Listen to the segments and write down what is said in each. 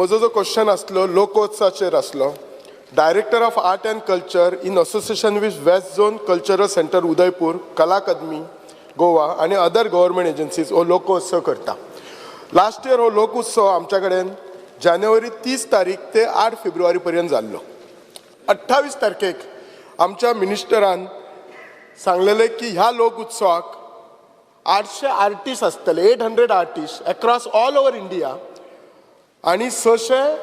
म्हजो जो क्वेश्चन आसलो लोकोत्सवाचेर आसलो. Director of art end culture in association with waste zone cultural centre Udaipur, कला अकादमी गोवा आणि अदर गव्हर्मेंट एजन्सीज हो लोकोत्सव करता. लास्ट इयर हो लोकोत्सव आमच्या कडेन जानेवारी 30 तारीख ते 8 फेब्रुवारी पर्यंत जाल्लो. 28 तारखेक आमच्या मिनिस्टरान सांगलेले की ह्या लोकोत्सवाक 800 आर्टिस्ट आसतले, 800 artist across all over India आणि 600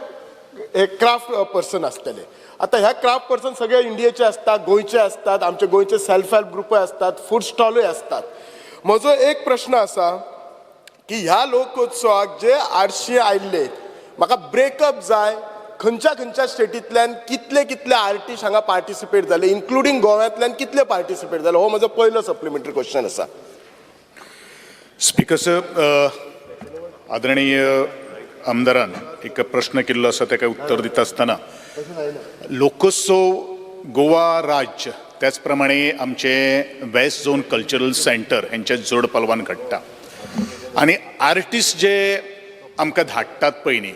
क्राफ्ट पर्सन आसतले. आता ह्या क्राफ्ट पर्सन सगळे इंडियेचे असतात, गोंयचे असतात, आमचे गोंयचे सेल्फ हेल्प ग्रुप असतात, फूड स्टॉलूय असतात. म्हजो एक प्रश्न असा की ह्या लोकोत्सवाक जे 800 आयिल्ले म्हाका ब्रेकअप जाय, खंयच्या खंयच्या स्टेटींतल्यान कितले कितले आर्टिस्ट हांगा पार्टिसिपेट जाले, इन्क्लुडींग गोव्यातल्यान कितले पार्टिसिपेट जाले, हो म्हजो पयलो सप्लिमेंटरी क्वेश्चन आसा. स्पीकर साहेब, आदरणीय आमदारान एक प्रश्न केल्लो आसा ताका उत्तर दिता आसतना लोकोत्सव गोवा राज्य त्याच प्रमाणे आमचे वेस्ट झोन कल्चरल सेंटर हेंचे जोड पालवान घडटा आणि आर्टिस्ट जे आमकां धाडटात पळय न्ही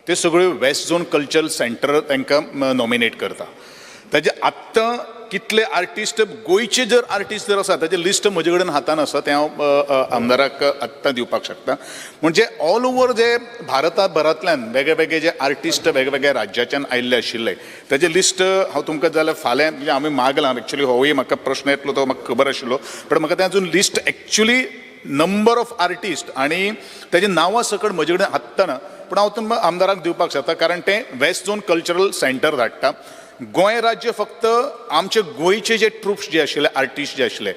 ते सगळ्यो वेस्ट झोन कल्चरल सेंटर तांकां नॉमिनेट करता. ताजे आत्तां कितले आर्टिस्ट गोंयचे जर आर्टिस्ट जर आसा ताजे लिस्ट म्हजे कडेन हातान आसा तें हांव आमदाराक आत्तां दिवपाक शकता. म्हणजे ऑल ओवर जे भारतांतल्यान वेगळे वेगळे जे आर्टिस्ट वेगवेगळ्या राज्याच्यान आयिल्ले आशिल्ले ताजे लिस्ट हांव तुमकां जाल्यार फाल्यां म्हणजे हांवें मागलां. एक्चुअली होय म्हाका प्रश्न येतलो तो म्हाका खबर आशिल्लो, पण म्हाका तें अजून list actually number of artist आणि ताजे नांवां सकट म्हजे कडेन आत्तां ना, पूण हांव तुमकां आमदाराक दिवपाक शकता कारण तें वेस्ट झोन कल्चरल सेंटर धाडटा. गोंय राज्य फक्त आमचे गोंयचे जे ट्रुप्स जे आशिल्ले आर्टिस्ट जे आशिल्ले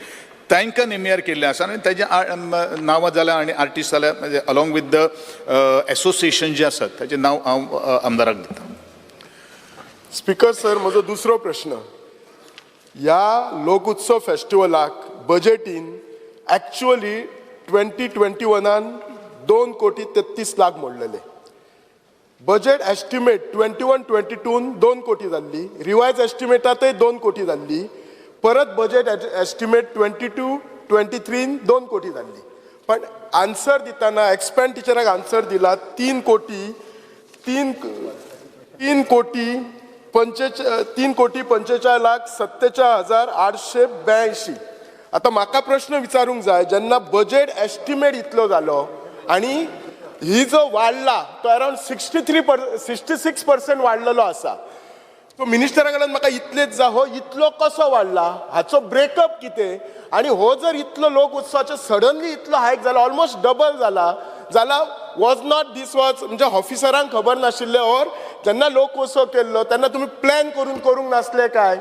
तांकां नेमियर केल्ले आसा आनी ताजे नांवां जाल्यार आनी आर्टिस्ट जाल्यार अलॉंग विथ द एसोसिएशन जे आसात ताजे नांव हांव आमदाराक दिता. स्पीकर सर, म्हजो दुसरो प्रश्न. ह्या लोकोत्सव फेस्टिवलाक बजेटीन एक्चुअली 2021 2,33,00,000 मोडलेले. बजेट एस्टिमेट 21-22 2 कोटी जाल्ली, रिवायज एस्टिमेटातय 2 कोटी जाल्ली, परत बजेट एस्टिमेट 22-23 2 कोटी जाल्ली. पण आन्सर दिताना एक्सपेंडिचराक आन्सर दिला 3 कोटी 45,47,882. आता म्हाका प्रश्न विचारूंक जाय, जेन्ना बजेट एस्टिमेट इतलो जालो आणि ही जो वाडला तो अराउंड 66% वाडलेलो आसा, तो मिनिस्टरा कडल्यान म्हाका इतलेच जाय हो इतलो कसो वाडला, हाचो ब्रेकअप कितें, आणि हो जर इतलो लोक उत्सवाचो सडनली इतलो हायक जाला, ऑलमोस्ट डबल जाला जाल्यार वॉज नॉट दिस वॉज म्हणजे ऑफिसरांक खबर नाशिल्ले और जेन्ना लोक उत्सव केल्लो तेन्ना तुमी प्लॅन करूंक नासले काय?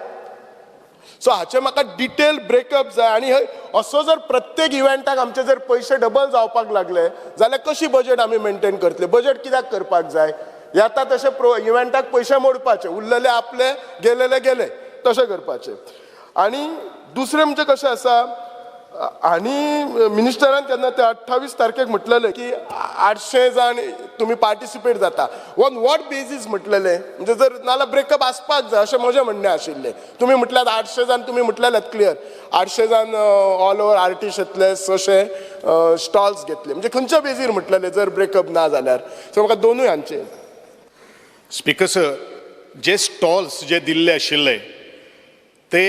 सो हाचे म्हाका डिटेल ब्रेकअप जाय. आणि असो जर प्रत्येक इव्हेंटाक आमचे जर पैसे डबल जावपाक लागले जाल्यार कशी बजेट आमी मेंटेन करतले? बजेट कित्याक करपाक जाय? येता तशे इव्हेंटाक पैसे मोडपाचे, उरलेले आपले गेलेले गेले तशें करपाचे. आणि दुसरें म्हणजे कशें आसा, आणि मिनिस्टरान केन्ना ते 28 तारखेक म्हटलेले की 800 जाण तुम्ही पार्टिसिपेट जाता. ऑन वॉट बेजीस म्हटलेले? म्हणजे जर नाल्यार ब्रेकअप आसपाक जाय अशें म्हजें म्हणणें आशिल्लें. तुम्ही म्हटल्यात 800 जाण, तुम्ही म्हटलेलेत क्लियर 800 जाण ऑल ओवर आर्टिस्ट येतले, 600 स्टॉल्स घेतले, म्हणजे खंयच्या बेजीर म्हटलेले जर ब्रेकअप ना जाल्यार? सो म्हाका दोनूय हांचे. स्पीकर सर, जे स्टॉल्स जे दिल्ले आशिल्ले ते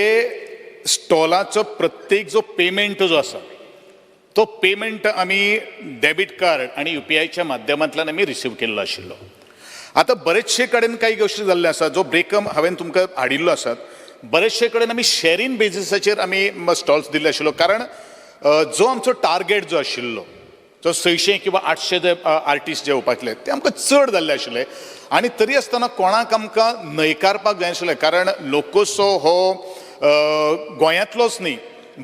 स्टॉलाचो प्रत्येक जो पेमेंट जो आसा तो पेमेंट आमी डेबिट कार्ड आणि UPIच्या माध्यमांतल्यान आमी रिसीव केल्लो आशिल्लो. आता बरेचशे कडेन काही गोष्टी जाल्ले आसा, जो ब्रेकअप हांवें तुमकां हाडिल्लो आसात, बरेचशे कडेन आमी शेअरिंग बेजिसाचेर आमी स्टॉल्स दिल्ले आशिल्लो. कारण जो आमचो टार्गेट जो आशिल्लो जो 600 किंवा 800 जे आर्टिस्ट जे येवपाकले ते आमकां चड जाल्ले आशिल्ले. आणि तरी आसतना कोणाक आमकां न्हयकारपाक जाय आशिल्लें, कारण लोकोत्सव हो गोंयांतलोच न्ही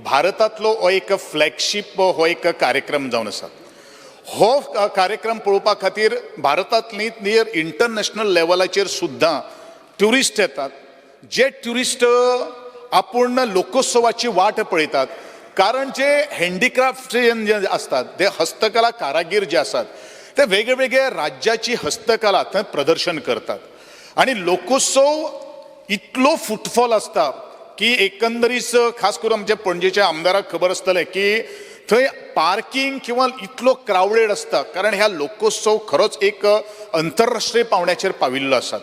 भारतांतलो हो एक फ्लॅगशीप हो एक कार्यक्रम जावन आसा. हो कार्यक्रम पळोवपा खातीर भारतांतली नियर इंटरनॅशनल लेवलाचेर सुद्दां ट्युरिस्ट येतात. जे ट्युरिस्ट आपूण लोकोत्सवाची वाट पळयतात, कारण जे हँडिक्राफ्ट जे असतात ते हस्तकला कारागीर जे असतात ते वेगवेगळ्या राज्याची हस्तकला थंय प्रदर्शन करतात. आणि लोकोत्सव इतलो फुटफॉल असता की एकंदरीत खास करून आमच्या पणजेच्या आमदाराक खबर आसतलें की थंय पार्किंग किंवा इतलो क्राउडेड असता कारण ह्या लोकोत्सव खरोच एक अंतरराष्ट्रीय पावण्याचेर पाविल्लो आसा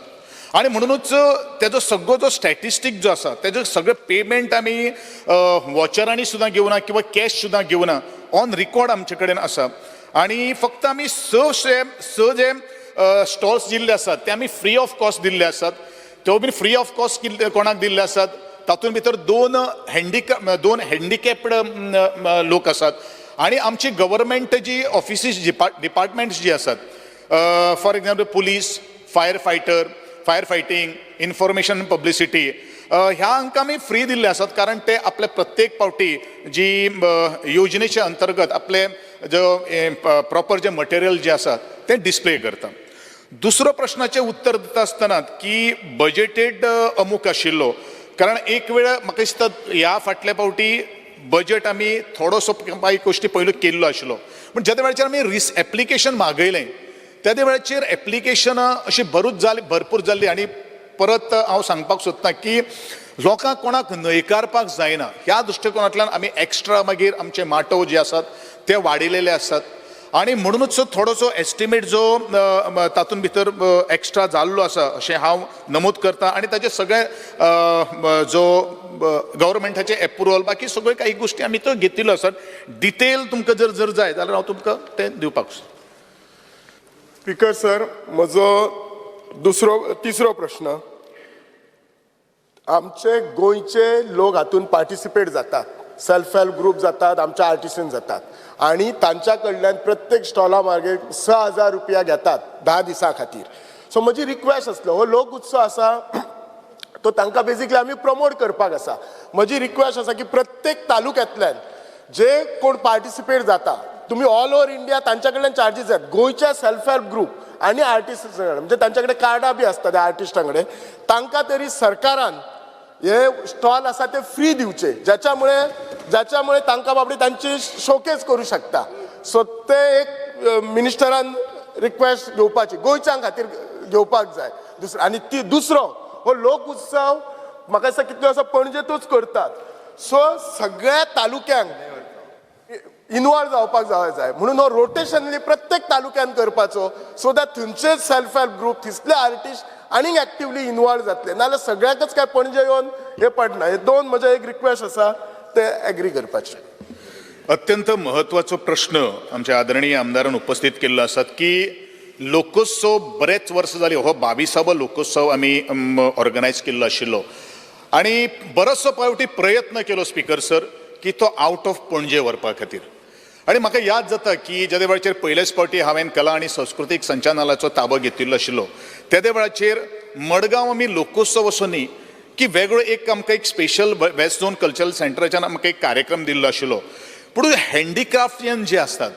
आणि म्हणूनच तेजो सगळो जो स्टॅटिस्टीक जो आसा तेजो सगळें पेमेंट आमी वॉचरांनी सुद्दां घेवना किंवा कॅश सुद्दां घेवना ऑन रिकॉर्ड आमचे कडेन आसा आणि फक्त आमी स जे स्टॉल्स दिल्ले आसात ते आमी फ्री ऑफ कॉस्ट दिल्ले आसात त्यो बीन फ्री ऑफ कॉस्ट कोणाक दिल्ले आसात तातूंत भितर दोन हँडिकॅप्ड लोक आसात आणि आमची गव्हर्मेंट जी ऑफिसीस डिपार्टमेंट्स जी आसात for example police fire fighting information publicity ह्या हांकां आमी फ्री दिल्ले आसात कारण ते आपले प्रत्येक पावटी जी योजनेच्या अंतर्गत आपले जो प्रॉपर जे मटेरियल जे आसा ते डिस्प्ले करता दुसरो प्रश्नाचें उत्तर दिता आसतना की बजेटेड अमूक आशिल्लो कारण एक वेळ म्हाका दिसता ह्या फाटल्या पावटी बजेट आमी थोडोसो काही गोश्टी पयलू केल्लो आशिल्लो पूण ज्या वेळाचेर आमी एप्लिकेशन मागयलें त्या वेळाचेर एप्लिकेशनां अशी भरपूर जाल्ली आणि परत हांव सांगपाक सोदतां की लोकांक कोणाक न्हयकारपाक जायना ह्या दृश्टिकोनांतल्यान आमी एक्स्ट्रा मागीर आमचे माटो जे आसात ते वाडिल्ले आसात आणि म्हणूनच थोडोसो एस्टिमेट जो तातूंत भितर एक्स्ट्रा जाल्लो आसा अशें हांव नमूद करतां आणि ताचे सगळे जो गव्हर्मेंटाचे एप्रुवल बाकी सगळ्यो काही गोश्टी आमी त्यो घेतिल्ल्यो आसात डिटेल तुमकां जर जाय जाल्यार हांव तुमकां ते दिवपाक सोदतां स्पीकर सर म्हजो तिसरो प्रश्न आमचे गोंयचे लोक हातून पार्टिसिपेट जातात सेल्फ हेल्प ग्रुप जातात आमचे आर्टिसन जातात आणि तांच्या कडल्यान प्रत्येक स्टॉला मागे 6,000 रुपया घेतात 10 दिसां खातीर सो म्हजी रिक्वेस्ट आसलो हो लोक उत्सव आसा तो तांकां बेजिकली आमी प्रमोट करपाक आसा म्हजी रिक्वेस्ट आसा की प्रत्येक तालुक्यांतल्यान जे कोण पार्टिसिपेट जाता तुम्ही ऑल ओव्हर इंडिया तांच्या कडल्यान चार्जीस आहेत गोंयच्या सेल्फ हेल्प ग्रुप आणि आर्टिस्ट म्हणजे तांच्या कडेन कार्डां बी आसता त्या आर्टिस्टां कडेन तांकां तरी सरकारान हे स्टॉल आसा ते फ्री दिवचे ज्याच्यामुळे तांकां बाबडी तांची शोकेस करू शकता सो ते एक मिनिस्टरान रिक्वेस्ट घेवपाची गोंयच्यां खातीर घेवपाक जाय आनी दुसरो हो लोक उत्सव म्हाका दिसता कितल्यो असो पणजेतूच करतात सो सगळ्या तालुक्यांक इनवॉल्व जावपाक जाय म्हणून हो रोटेशनली प्रत्येक तालुक्यान करपाचो सो दॅट थंयचे सेल्फ हेल्प ग्रुप तिसले आर्टिस्ट आनीक एक्टिवली इनवॉल्व जातले नाल्यार सगळ्यांकच काय पणजे येवन हे पडना हे दोन म्हजे एक रिक्वेस्ट आसा ते एग्री करपाचे अत्यंत महत्वाचो प्रश्न आमच्या आदरणीय आमदारान उपस्थित केल्लो आसात की लोकोत्सव बरेच वर्स जाली हो 22वा लोकोत्सव आमी ऑर्गनायज केल्लो आशिल्लो आणि बरोचसो पावटी प्रयत्न केलो स्पीकर सर की तो आउट ऑफ पणजे व्हरपा खातीर आणि म्हाका याद जाता की ज्या वेळाचेर पयलेच फावटी हांवें कला आणि सांस्कृतीक संचालनालयाचो ताबो घेतिल्लो आशिल्लो त्या वेळाचेर मडगांव आमी लोकोत्सव असो न्ही की वेगळो एक आमकां एक स्पेशल वेस्ट झोन कल्चरल सेंटराच्यान आमकां एक कार्यक्रम दिल्लो आशिल्लो पूण हँडिक्राफ्टियन जे असतात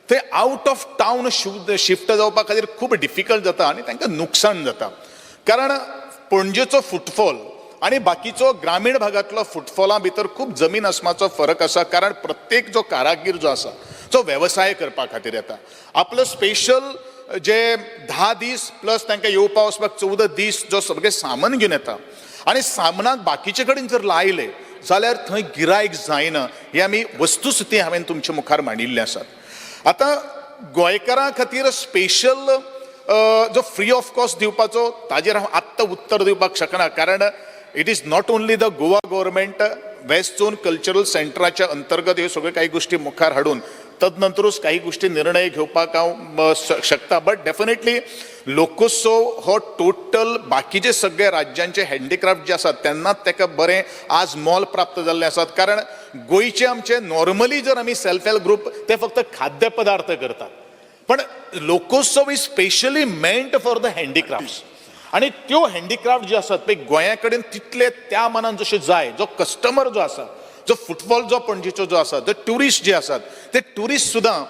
ते आउट ऑफ टावन शिफ्ट जावपा खातीर खूब डिफिकल्ट जाता आनी तांकां नुकसाण जाता कारण पणजेचो फुटफॉल आणि बाकीचो ग्रामीण भागातलो फुटफॉला भितर खूप जमीन आसमाचो फरक आसा कारण प्रत्येक जो कारागीर जो आसा जो व्यवसाय करपा खातीर येता आपलो स्पेशल जे 10 दीस प्लस तांकां येवपा वचपाक 14 दीस जो सगळें सामान घेवन येता आणि सामनाक बाकीचे कडेन जर लायले जाल्यार थंय गिरायक जायना ही आमी वस्तुस्थिती हांवें तुमच्या मुखार मांडिल्ली आसात आतां गोंयकारां खातीर स्पेशल जो फ्री ऑफ कॉस्ट दिवपाचो ताजेर हांव आत्तां उत्तर दिवपाक शकना कारण it is not only the Goa government west zone cultural सेंटराच्या अंतर्गत ह्यो सगळ्यो काही गोष्टी मुखार हाडून तदनंतरूच काही गोष्टी निर्णय घेवपाक हांव शकता बट डेफिनेटली लोकोत्सव हो टोटल बाकीचे सगळे राज्यांचे हँडिक्राफ्ट जे आसात तेन्नाच ताका बरें आज मोल प्राप्त जाल्लें आसात कारण गोंयचे आमचे नॉर्मली जर आमी सेल्फ हेल्प ग्रुप ते फक्त खाद्य पदार्थ करतात पण Lokotsav is specially meant for the handicrafts आणि त्यो हँडिक्राफ्ट जे आसात ते गोंया कडेन तितले त्या मनान जशे जाय जो कस्टमर जो आसा जो फुटफॉल जो पणजेचो जो आसा जो ट्युरिस्ट जे आसात ते ट्युरिस्ट सुद्दां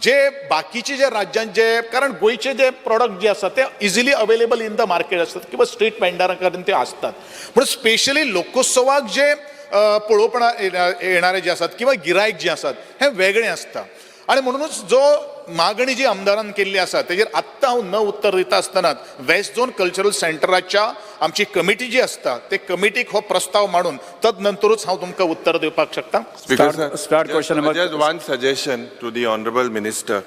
जे बाकीचे जे राज्यांत जे कारण गोंयचे जे प्रॉडक्ट जे आसात ते easily available in the market आसतात किंवा स्ट्रीट वेंडरां कडेन ते आसतात पूण स्पेशली लोकोत्सवाक जे पळोवपणा येणारे जे आसात किंवा गिरायक जे आसात हे वेगळे आसता आणि म्हणूनच जो मागणी जी आमदारान केल्ली आसा तेजेर आत्तां हांव न उत्तर दिता आसतनाच वेस्ट झोन कल्चरल सेंटराच्या आमची कमिटी जी आसता ते कमिटीक हो प्रस्ताव मांडून तदनंतरूच हांव तुमकां उत्तर दिवपाक शकता. Start question number. Just one suggestion to the Honorable Minister,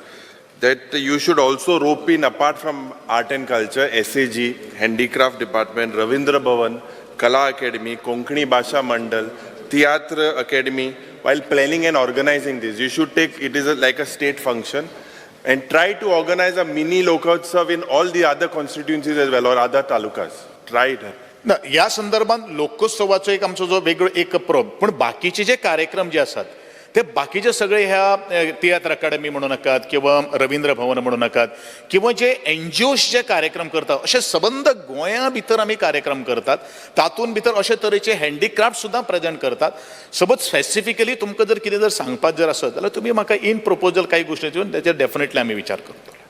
that you should also rope in, apart from art and culture, SAG, Handicraft Department, Ravindra Bhavan, Kala Academy, Konkani Bhasha Mandal, Theatre Academy. While planning and organizing this, you should take it is like a state function and try to organize a mini Lokotsav in all the other constituencies as well or other talukas. Try it. ना ह्या संदर्भात लोकोत्सवाचो एक आमचो जो वेगळो एक प्रॉब पण बाकीचे जे कार्यक्रम जे आसात ते बाकीचे सगळे ह्या तियात्र अकादमी म्हणू नाकात किंवा रवींद्र भवन म्हणू नाकात किंवा जे एनजीओज जे कार्यक्रम करतात असे सबंद गोंया भितर आमी कार्यक्रम करतात तातूंत भितर अशे तरेचे हँडीक्राफ्ट सुद्दां प्रेजेंट करतात. सपोज स्पेसिफिकली तुमकां जर कितें जर सांगपाक जर आसत जाल्यार तुमी म्हाका इन प्रपोजल काही गोश्टी दिवन तेचेर डेफिनेटली आमी विचार करतो.